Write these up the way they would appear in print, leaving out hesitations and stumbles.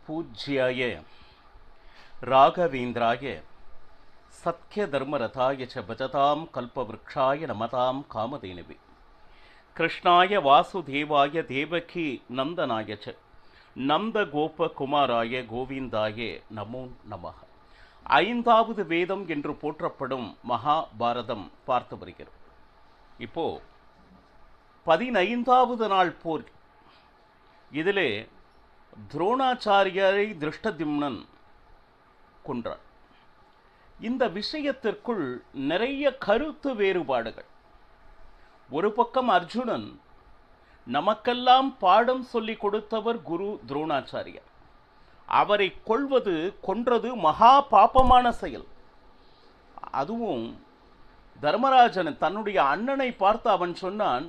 பூஜ்யாய ராகவேந்திராய சத்யதர்மரதாய ச பஜதாம் கல்பவ்ருக்ஷாய நமதாம் காமதேனுவே கிருஷ்ணாய வாசுதேவாய தேவகி நந்தனாய ச நந்தகோபகுமாராய கோவிந்தாய நமோ நமः. ஐந்தாவது வேதம் என்று போற்றப்படும் மகாபாரதம் பார்த்து வருகிறோம். இப்போ 15வது நாள் போர். இதிலே துரோணாச்சாரியரை திருஷ்டத்யும்னன் கொன்றார். இந்த விஷயத்திற்குள் நிறைய கருத்து வேறுபாடுகள். ஒரு பக்கம் அர்ஜுனன், நமக்கெல்லாம் பாடம் சொல்லிக் கொடுத்தவர் குரு துரோணாச்சாரியர். அவரை கொன்றது மகா பாபமான செயல். அதுவும் தர்மராஜன் தன்னுடைய அண்ணனை பார்த்து அவன் சொன்னான்,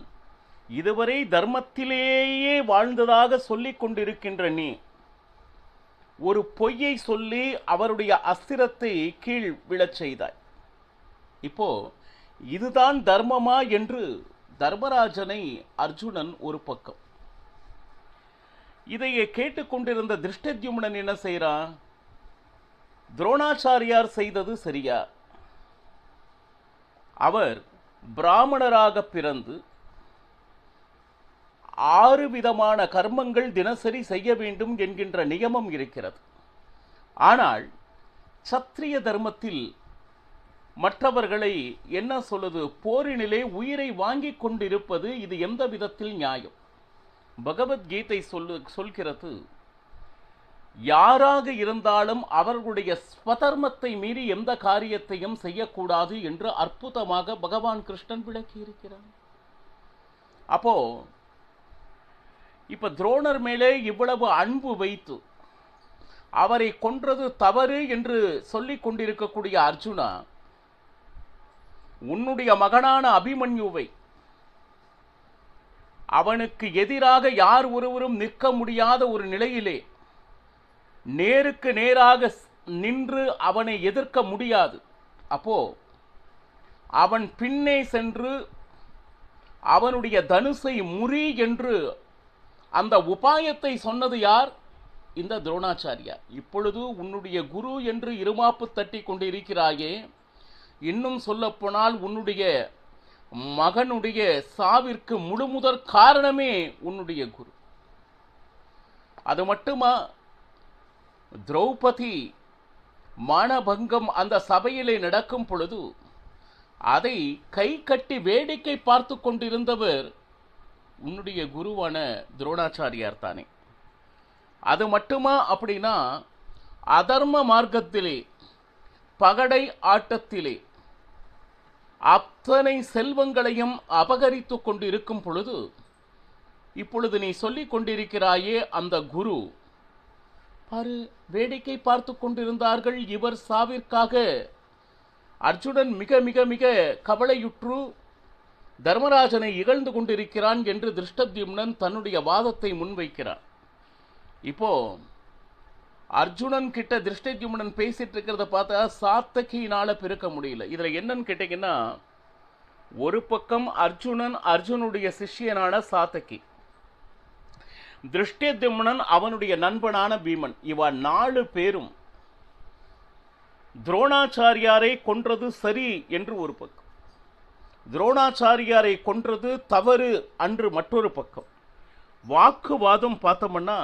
இதுவரை தர்மத்திலேயே வாழ்ந்ததாக சொல்லிக் கொண்டிருக்கின்ற நீ ஒரு பொய்யை சொல்லி அவருடைய அஸ்திரத்தை கீழ் விழச் செய்தாய். இப்போ இதுதான் தர்மமா என்று தர்மராஜனை அர்ஜுனன் ஒரு பக்கம். இதையே கேட்டுக்கொண்டிருந்த திருஷ்டத்யும்னன் என்ன செய்கிறான்? துரோணாச்சாரியார் செய்தது சரியா? அவர் பிராமணராக பிறந்து 6 விதமான கர்மங்கள் தினசரி செய்ய வேண்டும் என்கின்ற நியமம் இருக்கிறது. ஆனால் சத்திரிய தர்மத்தில் மற்றவர்களை என்ன சொல்லுது? போரினிலே உயிரை வாங்கி கொண்டிருப்பது இது எந்த விதத்தில் நியாயம்? பகவத்கீதை சொல்கிறது, யாராக இருந்தாலும் அவர்களுடைய ஸ்வதர்மத்தை மீறி எந்த காரியத்தையும் செய்யக்கூடாது என்று அற்புதமாக பகவான் கிருஷ்ணன் விளக்கி இருக்கிறார். அப்போ இப்ப துரோணர் மேலே இவ்வளவு அன்பு வைத்து அவரை கொன்றது தவறு என்று சொல்லிக் கொண்டிருக்கக்கூடிய அர்ஜுனா, உன்னுடைய மகனான அபிமன்யுவை, அவனுக்கு எதிராக யார் ஒருவரும் நிற்க முடியாத ஒரு நிலையிலே நேருக்கு நேராக நின்று அவனை எதிர்க்க முடியாது. அப்போ அவன் பின்னே சென்று அவனுடைய தனுசை முறி என்று அந்த உபாயத்தை சொன்னது யார்? இந்த துரோணாச்சாரியார். இப்பொழுது உன்னுடைய குரு என்று இருமாப்பு தட்டி கொண்டு இருக்கிறாயே, இன்னும் சொல்லப்போனால் உன்னுடைய மகனுடைய சாவிற்கு முழுமுதற் காரணமே உன்னுடைய குரு. அது மட்டுமா, திரௌபதி மானபங்கம் அந்த சபையிலே நடக்கும் பொழுது அதை கை கட்டி வேடிக்கை பார்த்து கொண்டிருந்தவர் உன்னுடைய குருவான துரோணாச்சாரியார் தானே. அது மட்டுமா அப்படின்னா, அதர்ம மார்க்கத்திலே பகடை ஆட்டத்திலே அத்தனை செல்வங்களையும் அபகரித்து கொண்டு இருக்கும் பொழுது இப்பொழுது நீ சொல்லிக் கொண்டிருக்கிறாயே அந்த குரு பாரு, வேடிக்கை பார்த்து கொண்டிருந்தார்கள். இவர் சாவிற்காக அர்ஜுனன் மிக மிக மிக கவலையுற்று தர்மராஜனை இகழ்ந்து கொண்டிருக்கிறான் என்று திருஷ்டத்யும்னன் தன்னுடைய வாதத்தை முன்வைக்கிறார். இப்போ அர்ஜுனன் கிட்ட திருஷ்டத்யும்னன் பேசிட்டு இருக்கிறத பார்த்தா சாத்தகியினால பிறக்க முடியல. இதுல என்னன்னு கேட்டீங்கன்னா, ஒரு பக்கம் அர்ஜுனுடைய சிஷ்யனான சாத்தகி, திருஷ்டத்யும்னன் அவனுடைய நண்பனான பீமன், இவ 4 பேரும் துரோணாச்சாரியாரை கொன்றது சரி என்று ஒரு பக்கம், துரோணாச்சாரியாரை கொன்றது தவறு அன்று மற்றொரு பக்கம். வாக்குவாதம் பார்த்தோம்னா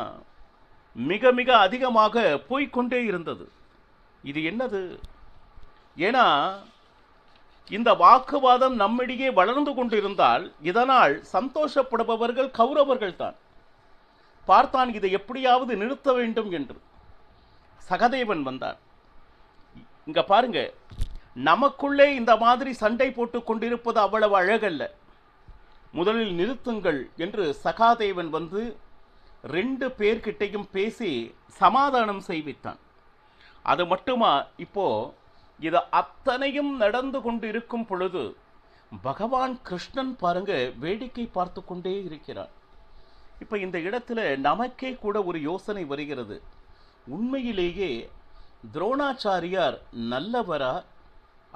மிக மிக அதிகமாக போய்கொண்டே இருந்தது. இது என்னது? ஏன்னா இந்த வாக்குவாதம் நம்மிடையே வளர்ந்து கொண்டிருந்தால் இதனால் சந்தோஷப்படுபவர்கள் கௌரவர்கள் தான். பார்த்தான் இதை எப்படியாவது நிறுத்த வேண்டும் என்று. சகதேவன் வந்தான். இங்க பாருங்க, நமக்குள்ளே இந்த மாதிரி சண்டை போட்டுக் கொண்டிருப்பது அவ்வளவு அழகல்ல, முதலில் நிறுத்துங்கள் என்று சகாதேவன் வந்து 2 பேர்கிட்டையும் பேசி சமாதானம் செய்வித்தான். அது மட்டுமா, இப்போ இது அத்தனையும் நடந்து கொண்டு இருக்கும் பொழுது பகவான் கிருஷ்ணன் பாருங்க வேடிக்கை பார்த்து கொண்டே இருக்கிறார். இப்ப இந்த இடத்துல நமக்கே கூட ஒரு யோசனை வருகிறது. உண்மையிலேயே துரோணாச்சாரியார் நல்லவரா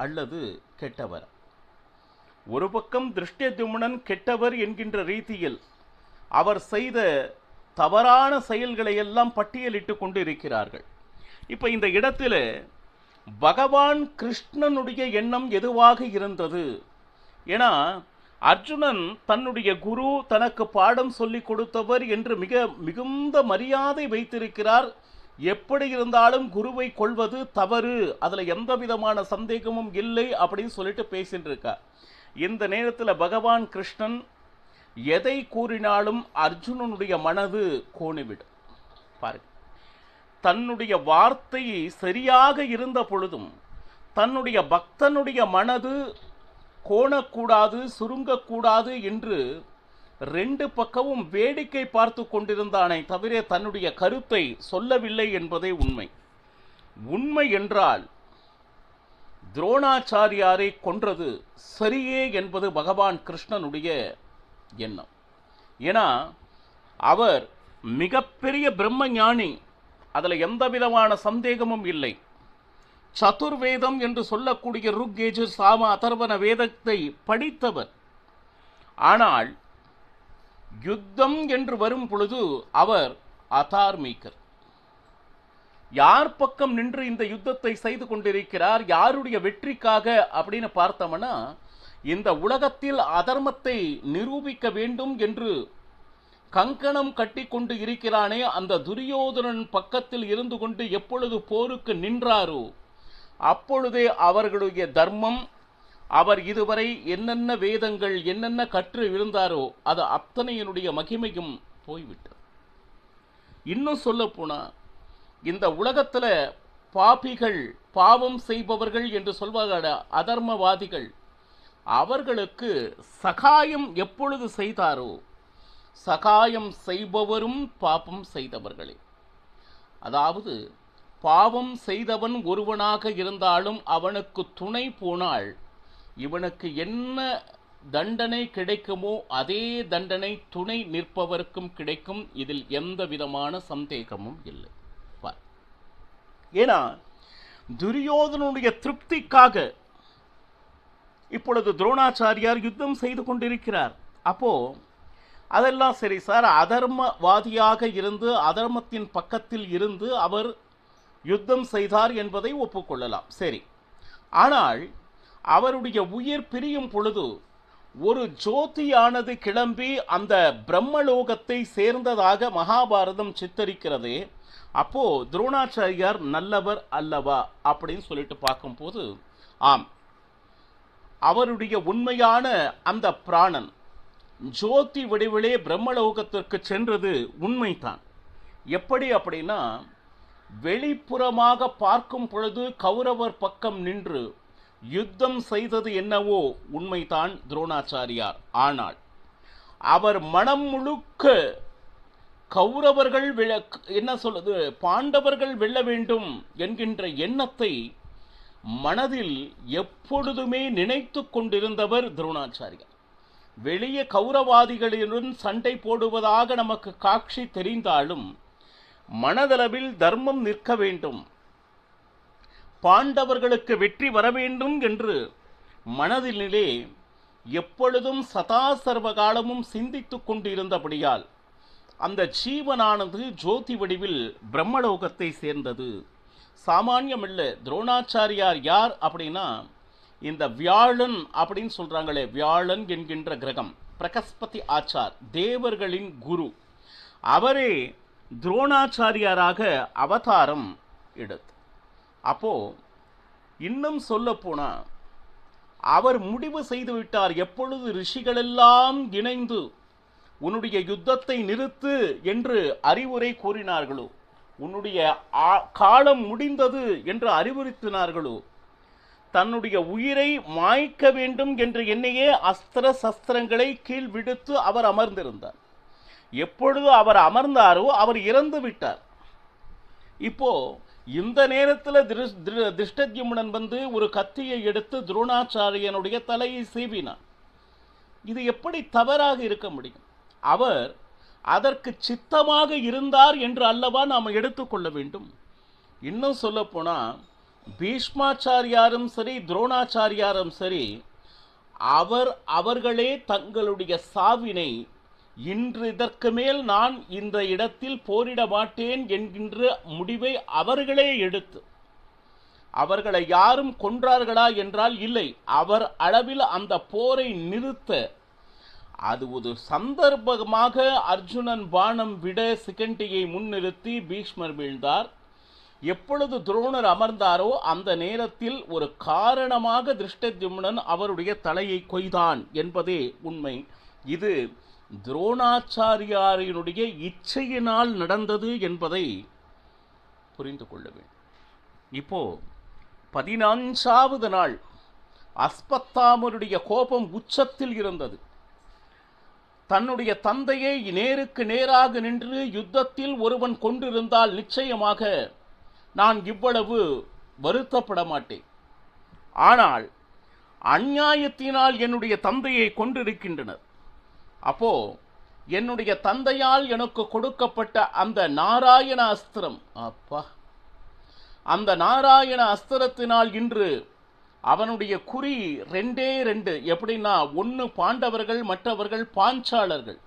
அல்லது கெட்டவரா? ஒரு பக்கம் திருஷ்டத்யும்னன் கெட்டவர் என்கின்ற ரீதியில் அவர் செய்த தவறான செயல்களை எல்லாம் பட்டியலிட்டு கொண்டு இருக்கிறார்கள். இப்போ இந்த இடத்துல பகவான் கிருஷ்ணனுடைய எண்ணம் எதுவாக இருந்தது? ஏன்னா அர்ஜுனன் தன்னுடைய குரு தனக்கு பாடம் சொல்லிக் கொடுத்தவர் என்று மிகுந்த மரியாதை வைத்திருக்கிறார். எப்படி இருந்தாலும் குருவை கொள்வது தவறு, அதில் எந்த விதமான சந்தேகமும் இல்லை அப்படின்னு சொல்லிட்டு பேசிட்டு இருக்கார். இந்த நேரத்தில் பகவான் கிருஷ்ணன் எதை கூறினாலும் அர்ஜுனனுடைய மனது கோணிவிடும். பாருங்க, தன்னுடைய வார்த்தை சரியாக இருந்த பொழுதும் தன்னுடைய பக்தனுடைய மனது கோணக்கூடாது, சுருங்கக்கூடாது என்று ரெண்டு பக்கமும் வேடிக்கை பார்த்து கொண்டிருந்தானே தவிர தன்னுடைய கருத்தை சொல்லவில்லை என்பதே உண்மை. உண்மை என்றால் துரோணாச்சாரியாரை கொன்றது சரியே என்பது பகவான் கிருஷ்ணனுடைய எண்ணம். ஏன்னா அவர் மிகப்பெரிய பிரம்ம ஞானி, அதில் எந்த விதமான சந்தேகமும் இல்லை. சதுர்வேதம் என்று சொல்லக்கூடிய ருக், யஜுர், சாம, அதர்வண வேதத்தை படித்தவர். ஆனால் யுத்தம் என்று வரும் பொழுது அவர் அதார்மீகர். யார் பக்கம் நின்று இந்த யுத்தத்தை செய்து கொண்டிருக்கிறார், யாருடைய வெற்றிக்காக அப்படின்னு பார்த்தோம்னா, இந்த உலகத்தில் அதர்மத்தை நிரூபிக்க வேண்டும் என்று கங்கணம் கட்டி கொண்டு இருக்கிறானே அந்த துரியோதனன் பக்கத்தில் இருந்து கொண்டு எப்பொழுது போருக்கு நின்றாரோ அப்பொழுதே அவர்களுடைய தர்மம், அவர் இதுவரை என்னென்ன வேதங்கள் என்னென்ன கற்று இருந்தாரோ அது அத்தனையினுடைய மகிமையும் போய்விட்டது. இன்னும் சொல்ல போனா, இந்த உலகத்தில் பாபிகள், பாவம் செய்பவர்கள் என்று சொல்வார்கள் அதர்மவாதிகள், அவர்களுக்கு சகாயம் எப்பொழுது செய்தாரோ சகாயம் செய்பவரும் பாபம் செய்தவர்களே. அதாவது பாவம் செய்தவன் ஒருவனாக இருந்தாலும் அவனுக்கு துணை போனால் இவனுக்கு என்ன தண்டனை கிடைக்குமோ அதே தண்டனை துணை நிற்பவருக்கும் கிடைக்கும். இதில் எந்த விதமான சந்தேகமும் இல்லை. ஏன்னா துரியோதனுடைய திருப்திக்காக இப்பொழுது துரோணாச்சாரியார் யுத்தம் செய்து கொண்டிருக்கிறார். அப்போ அதெல்லாம் சரி சார், அதர்மவாதியாக இருந்து அதர்மத்தின் பக்கத்தில் இருந்து அவர் யுத்தம் செய்தார் என்பதை ஒப்புக்கொள்ளலாம், சரி. ஆனால் அவருடைய உயிர் பிரியும் பொழுது ஒரு ஜோதியானது கிளம்பி அந்த பிரம்மலோகத்தை சேர்ந்ததாக மகாபாரதம் சித்தரிக்கிறதே. அப்போ துரோணாச்சாரியார் நல்லவர் அல்லவா அப்படின்னு சொல்லிட்டு பார்க்கும்போது, ஆம், அவருடைய உண்மையான அந்த பிராணன் ஜோதி வடிவிலே பிரம்மலோகத்திற்கு சென்றது உண்மைதான். எப்படி அப்படின்னா, வெளிப்புறமாக பார்க்கும் பொழுது கௌரவர் பக்கம் நின்று யுத்தம் செய்தது என்னவோ உண்மைதான் துரோணாச்சாரியார். ஆனால் அவர் மனம் முழுக்க கௌரவர்கள் என்ன சொல்லுது, பாண்டவர்கள் வெல்ல வேண்டும் என்கின்ற எண்ணத்தை மனதில் எப்பொழுதுமே நினைத்து கொண்டிருந்தவர் துரோணாச்சாரியார். வெளியே கௌரவாதிகளுடன் சண்டை போடுவதாக நமக்கு காட்சி தெரிந்தாலும் மனதளவில் தர்மம் நிற்க வேண்டும், பாண்டவர்களுக்கு வெற்றி வர வேண்டும் என்று மனதிலே எப்பொழுதும் சதா சர்வ காலமும் சிந்தித்து கொண்டிருந்தபடியால் அந்த ஜீவனானது ஜோதி வடிவில் பிரம்மலோகத்தை சேர்ந்தது. சாமானியம் இல்லை. துரோணாச்சாரியார் யார் அப்படின்னா, இந்த வியாழன் அப்படின்னு சொல்றாங்களே, வியாழன் என்கின்ற கிரகம், பிரகஸ்பதி ஆச்சார், தேவர்களின் குரு, அவரே துரோணாச்சாரியாராக அவதாரம் எடுத்து. அப்போ இன்னும் சொல்ல போனா, அவர் முடிவு செய்து விட்டார். எப்பொழுது ரிஷிகளெல்லாம் இணைந்து உன்னுடைய யுத்தத்தை நிறுத்து என்று அறிவுரை கூறினார்களோ, உன்னுடைய காலம் முடிந்தது என்று அறிவுறுத்தினார்களோ, தன்னுடைய உயிரை மாய்க்க வேண்டும் என்று எண்ணியே அஸ்திர சஸ்திரங்களை கீழ் விடுத்து அவர் அமர்ந்திருந்தார். எப்பொழுது அவர் அமர்ந்தாரோ அவர் இறந்து விட்டார். இப்போ இந்த நேரத்தில் திருஷ்டத்யும்னன் வந்து ஒரு கத்தியை எடுத்து துரோணாச்சாரியனுடைய தலையை சீவினார். இது எப்படி தவறாக இருக்க முடியும்? அவர் அதற்கு சித்தமாக இருந்தார் என்று அல்லவா நாம் எடுத்துக்கொள்ள வேண்டும். இன்னும் சொல்ல போனா, பீஷ்மாச்சாரியாரும் சரி துரோணாச்சாரியாரும் சரி, அவர்களே தங்களுடைய சாவினை இன்று இதற்கு மேல் நான் இந்த இடத்தில் போரிட மாட்டேன் என்கின்ற முடிவை அவர்களே எடுத்து, அவர்களை யாரும் கொன்றார்களா என்றால் இல்லை, அவர் அளவில் அந்த போரை நிறுத்த அது ஒரு சந்தர்ப்பமாக அர்ஜுனன் பானம் விட சிகண்டியை முன்னிறுத்தி பீஷ்மர் வீழ்ந்தார். எப்பொழுது துரோணர் அமர்ந்தாரோ அந்த நேரத்தில் ஒரு காரணமாக திருஷ்டத்யும்னன் அவருடைய தலையை கொய்தான் என்பதே உண்மை. இது துரோணாச்சாரியாரினுடைய இச்சையினால் நடந்தது என்பதை புரிந்து கொள்ள வேண்டும். இப்போ 14வது நாள் அஸ்வத்தாமனுடைய கோபம் உச்சத்தில் இருந்தது. தன்னுடைய தந்தையை நேருக்கு நேராக நின்று யுத்தத்தில் ஒருவன் கொண்டிருந்தால் நிச்சயமாக நான் இவ்வளவு வருத்தப்பட மாட்டேன். ஆனால் அநியாயத்தினால் என்னுடைய தந்தையை கொண்டிருக்கின்றனர். அப்போ என்னுடைய தந்தையால் எனக்கு கொடுக்கப்பட்ட அந்த நாராயண அஸ்திரம், அப்பா, அந்த நாராயண அஸ்திரத்தினால் இன்று அவனுடைய குறி 2 எப்படின்னா, ஒன்று பாண்டவர்கள், மற்றவர்கள் பாஞ்சாலர்கள்.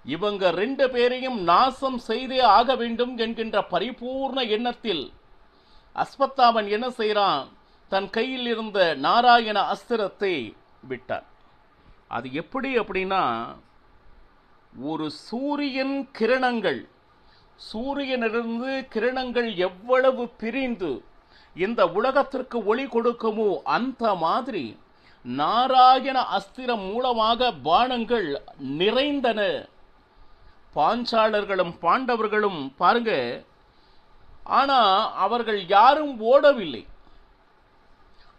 இவங்க 2 பேரையும் நாசம் செய்தே ஆக வேண்டும் என்கின்ற பரிபூர்ண எண்ணத்தில் அஸ்வத்தாமன் என்ன செய்கிறான், தன் கையில் இருந்த நாராயண அஸ்திரத்தை விட்டான். அது எப்படி அப்படின்னா, ஒரு சூரியன் கிரணங்கள், சூரியனிலிருந்து கிரணங்கள் எவ்வளவு பிரிந்து இந்த உலகத்திற்கு ஒளி கொடுக்குமோ அந்த மாதிரி நாராயண அஸ்திரம் மூலமாக பானங்கள் நிறைந்தன. பாஞ்சாலர்களும் பாண்டவர்களும் பாருங்க, ஆனா அவர்கள் யாரும் ஓடவில்லை,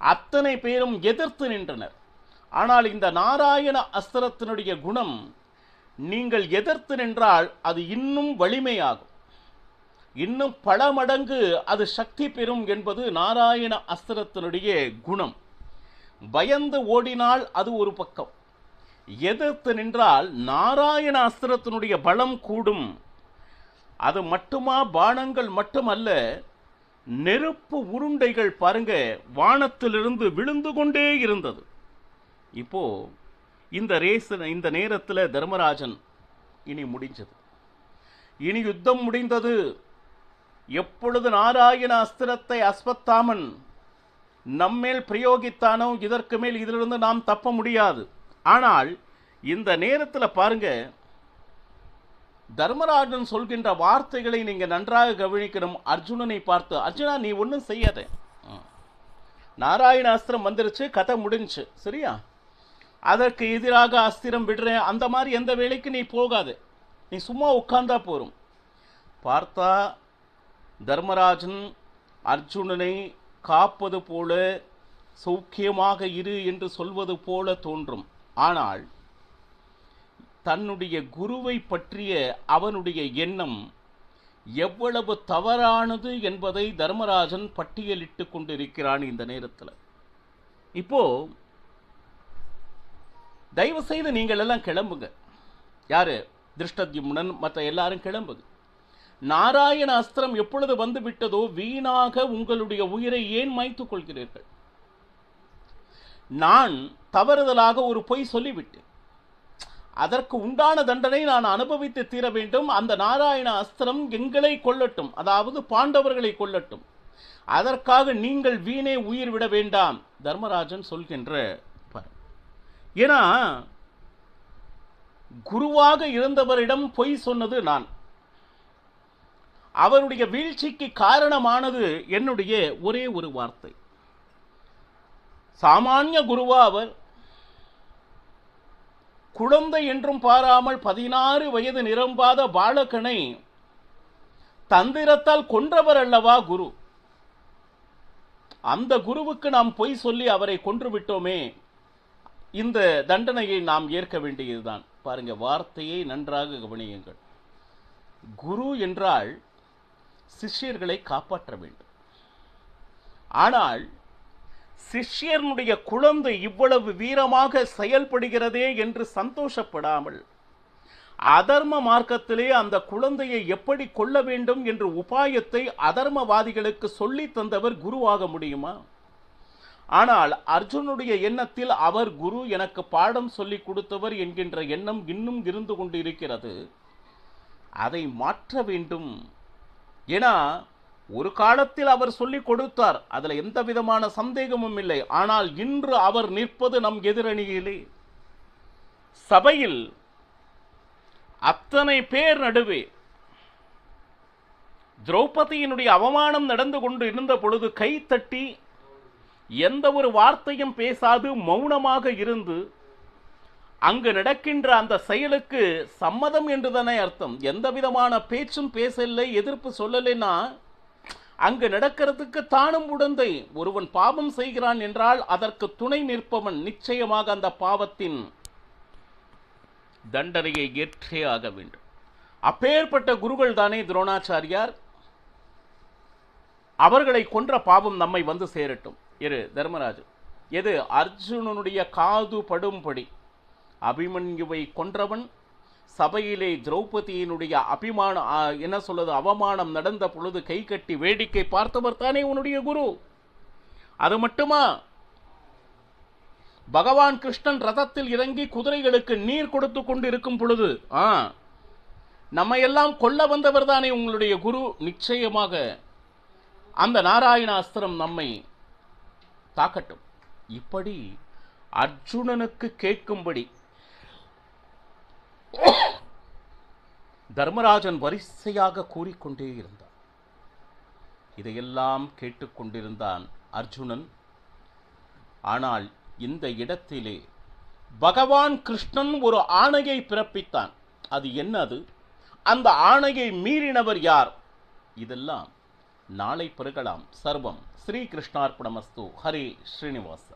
அத்தனை பேரும் எதிர்த்து நின்றனர். ஆனால் இந்த நாராயண அஸ்திரத்தினுடைய குணம், நீங்கள் எதிர்த்து நின்றால் அது இன்னும் வலிமையாகும், இன்னும் பல மடங்கு அது சக்தி பெறும் என்பது நாராயண அஸ்திரத்தினுடைய குணம். பயந்து ஓடினால் அது ஒரு பக்கம், எதிர்த்து நின்றால் நாராயண அஸ்திரத்தினுடைய பலம் கூடும். அது மட்டுமா, பானங்கள் மட்டுமல்ல, நெருப்பு உருண்டைகள் பாருங்க வானத்திலிருந்து விழுந்து கொண்டே இருந்தது. இப்போ இந்த நேரத்தில் தர்மராஜன் இனி முடிஞ்சது, இனி யுத்தம் முடிந்தது. எப்பொழுது நாராயண அஸ்திரத்தை அஸ்வத்தாமன் நம்மேல் பிரயோகித்தானோ, இதற்கு மேல் இதிலிருந்து நாம் தப்ப முடியாது. ஆனால் இந்த நேரத்தில் பாருங்க, தர்மராஜன் சொல்கின்ற வார்த்தைகளை நீங்க நன்றாக கவனிக்கணும். அர்ஜுனனை பார்த்து, அர்ஜுனா நீ ஒன்றும் செய்யாத, நாராயண அஸ்திரம் வந்துருச்சு, கதை முடிஞ்சு, சரியா? அதற்கு எதிராக அஸ்திரம் விடுறேன், அந்த மாதிரி எந்த வேலைக்கு நீ போகாது, நீ சும்மா உட்கார்ந்தா போரும். பார்த்தா தர்மராஜன் அர்ஜுனனை காப்பது போல, சௌக்கியமாக இரு என்று சொல்வது போல தோன்றும். ஆனால் தன்னுடைய குருவை பற்றிய அவனுடைய எண்ணம் எவ்வளவு தவறானது என்பதை தர்மராஜன் பட்டியலிட்டு கொண்டிருக்கிறான் இந்த நேரத்தில். இப்போ தயவு செய்து நீங்கள் எல்லாம் கிளம்புங்க. யாரு? திருஷ்டத்யும்னன் மற்ற எல்லாரும் கிளம்புங்க. நாராயண அஸ்திரம் எப்பொழுது வந்து விட்டதோ, வீணாக உங்களுடைய உயிரை ஏன் மாய்த்துக் கொள்கிறீர்கள்? நான் தவறுதலாக ஒரு பொய் சொல்லிவிட்டேன், அதற்கு உண்டான தண்டனை நான் அனுபவித்து தீர வேண்டும். அந்த நாராயண அஸ்திரம் எங்களை கொல்லட்டும், அதாவது பாண்டவர்களை கொல்லட்டும், அதற்காக நீங்கள் வீணே உயிர் விட வேண்டாம். தர்மராஜன் சொல்கின்ற, ஏன்னா குருவாக இருந்தவரிடம் பொய் சொன்னது நான், அவருடைய வீழ்ச்சிக்கு காரணமானது என்னுடைய ஒரே ஒரு வார்த்தை. சாமானிய குருவா அவர், குழந்தை என்றும் பாராமல் 16 வயது நிரம்பாத பாலகனை தந்திரத்தால் கொன்றவர் அல்லவா குரு. அந்த குருவுக்கு நாம் பொய் சொல்லி அவரை கொன்று விட்டோமே, இந்த தண்டனையை நாம் ஏற்க வேண்டியதுதான். பாருங்க, வார்த்தையை நன்றாக கவனியுங்கள். குரு என்றால் சிஷ்யர்களை காப்பாற்ற வேண்டும். ஆனால் சிஷ்யனுடைய குழந்தை இவ்வளவு வீரமாக செயல்படுகிறதே என்று சந்தோஷப்படாமல், அதர்ம மார்க்கத்திலே அந்த குழந்தையை எப்படி கொள்ள வேண்டும் என்ற உபாயத்தை அதர்மவாதிகளுக்கு சொல்லி தந்தவர் குருவாக முடியுமா? ஆனால் அர்ஜுனுடைய எண்ணத்தில் அவர் குரு, எனக்கு பாடம் சொல்லிக் கொடுத்தவர் என்கின்ற எண்ணம் இன்னும் இருந்து கொண்டு இருக்கிறது. அதை மாற்ற வேண்டும். ஏன்னா ஒரு காலத்தில் அவர் சொல்லிக் கொடுத்தார், அதுல எந்த விதமான சந்தேகமும் இல்லை. ஆனால் இன்று அவர் நிற்பது நம் எதிரணியிலே. சபையில் அத்தனை பேர் நடுவே திரௌபதியினுடைய அவமானம் நடந்து கொண்டு இருந்த பொழுது கை தட்டி எந்த ஒரு வார்த்தையும் பேசாது மௌனமாக இருந்து அங்கு நடக்கின்ற அந்த செயலுக்கு சம்மதம் என்றுதானே அர்த்தம். எந்த விதமான பேச்சும் பேசலை, எதிர்ப்பு சொல்லலைன்னா அங்கு நடக்கிறதுக்கு தானும் உடந்தை. ஒருவன் பாவம் செய்கிறான் என்றால் அதற்கு துணை நிற்பவன் நிச்சயமாக அந்த பாவத்தின் தண்டனையை ஏற்றே ஆக வேண்டும். அப்பேற்பட்ட குருகள் தானே துரோணாச்சாரியார். அவர்களை கொன்ற பாவம் நம்மை வந்து சேரட்டும். இரு தர்மராஜு, எது அர்ஜுனனுடைய காது படும்படி அபிமன்யுவை கொன்றவன், சபையிலே திரௌபதியினுடைய அவமானம் நடந்த பொழுது கை கட்டி வேடிக்கை பார்த்தவர் தானே உன்னுடைய குரு. அது மட்டுமா, பகவான் கிருஷ்ணன் ரதத்தில் இறங்கி குதிரைகளுக்கு நீர் கொடுத்து கொண்டு இருக்கும் பொழுது நம்மை எல்லாம் கொல்ல வந்தவர் தானே உங்களுடைய குரு. நிச்சயமாக அந்த நாராயண அஸ்திரம் நம்மை தாக்கட்டும். இப்படி அர்ஜுனனுக்கு கேட்கும்படி தர்மராஜன் வரிசையாக கூறிக்கொண்டே இருந்தான். இதையெல்லாம் கேட்டுக்கொண்டிருந்தான் அர்ஜுனன். ஆனால் இந்த இடத்திலே பகவான் கிருஷ்ணன் ஒரு ஆணையை பிறப்பித்தான். அது என்னது? அந்த ஆணையை மீறினவர் யார்? இதெல்லாம் நாளை பெருகலாம். சர்வம் ஸ்ரீ கிருஷ்ணார்ப்பணமஸ்து. ஹரே ஸ்ரீனிவாச.